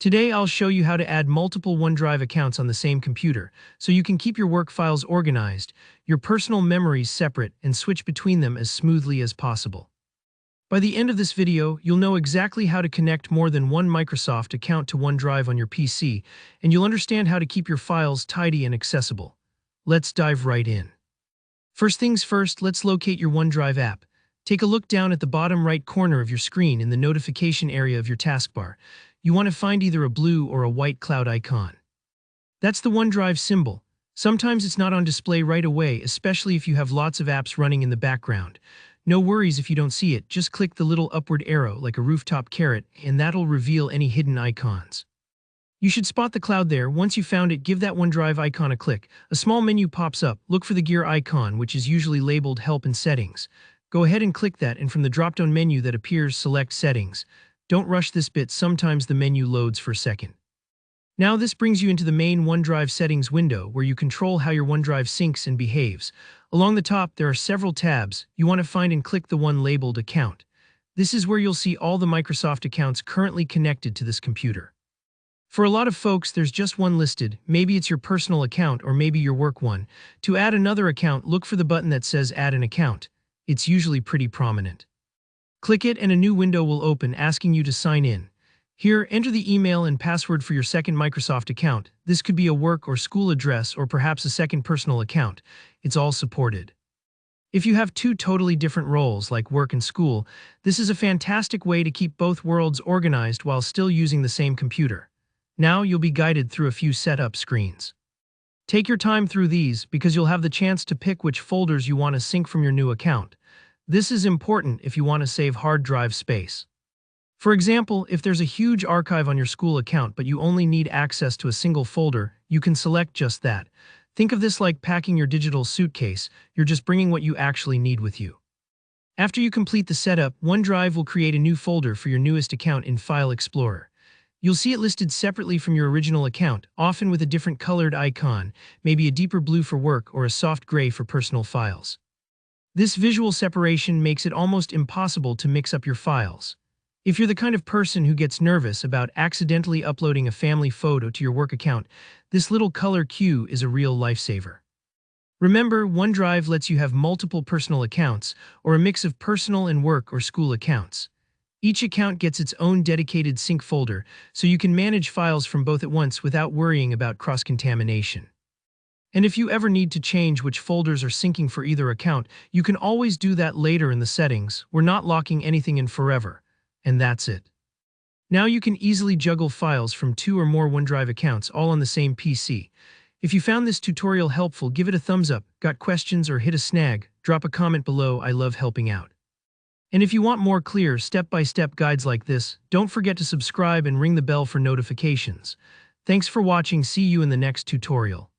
Today I'll show you how to add multiple OneDrive accounts on the same computer, so you can keep your work files organized, your personal memories separate, and switch between them as smoothly as possible. By the end of this video, you'll know exactly how to connect more than one Microsoft account to OneDrive on your PC, and you'll understand how to keep your files tidy and accessible. Let's dive right in. First things first, let's locate your OneDrive app. Take a look down at the bottom right corner of your screen in the notification area of your taskbar. You want to find either a blue or a white cloud icon. That's the OneDrive symbol. Sometimes it's not on display right away, especially if you have lots of apps running in the background. No worries if you don't see it, just click the little upward arrow like a rooftop carrot, and that'll reveal any hidden icons. You should spot the cloud there. Once you found it, give that OneDrive icon a click. A small menu pops up. Look for the gear icon, which is usually labeled Help and Settings. Go ahead and click that, and from the drop-down menu that appears, select Settings. Don't rush this bit, sometimes the menu loads for a second. Now this brings you into the main OneDrive settings window where you control how your OneDrive syncs and behaves. Along the top, there are several tabs. You want to find and click the one labeled Account. This is where you'll see all the Microsoft accounts currently connected to this computer. For a lot of folks, there's just one listed. Maybe it's your personal account or maybe your work one. To add another account, look for the button that says Add an Account. It's usually pretty prominent. Click it and a new window will open asking you to sign in. Here, enter the email and password for your second Microsoft account. This could be a work or school address or perhaps a second personal account. It's all supported. If you have two totally different roles like work and school, this is a fantastic way to keep both worlds organized while still using the same computer. Now you'll be guided through a few setup screens. Take your time through these because you'll have the chance to pick which folders you want to sync from your new account. This is important if you want to save hard drive space. For example, if there's a huge archive on your school account but you only need access to a single folder, you can select just that. Think of this like packing your digital suitcase. You're just bringing what you actually need with you. After you complete the setup, OneDrive will create a new folder for your newest account in File Explorer. You'll see it listed separately from your original account, often with a different colored icon, maybe a deeper blue for work or a soft gray for personal files. This visual separation makes it almost impossible to mix up your files. If you're the kind of person who gets nervous about accidentally uploading a family photo to your work account, this little color cue is a real lifesaver. Remember, OneDrive lets you have multiple personal accounts, or a mix of personal and work or school accounts. Each account gets its own dedicated sync folder, so you can manage files from both at once without worrying about cross-contamination. And if you ever need to change which folders are syncing for either account, you can always do that later in the settings. We're not locking anything in forever. And that's it. Now you can easily juggle files from two or more OneDrive accounts all on the same PC. If you found this tutorial helpful, give it a thumbs up. Got questions or hit a snag? Drop a comment below. I love helping out. And if you want more clear step-by-step guides like this, don't forget to subscribe and ring the bell for notifications. Thanks for watching. See you in the next tutorial.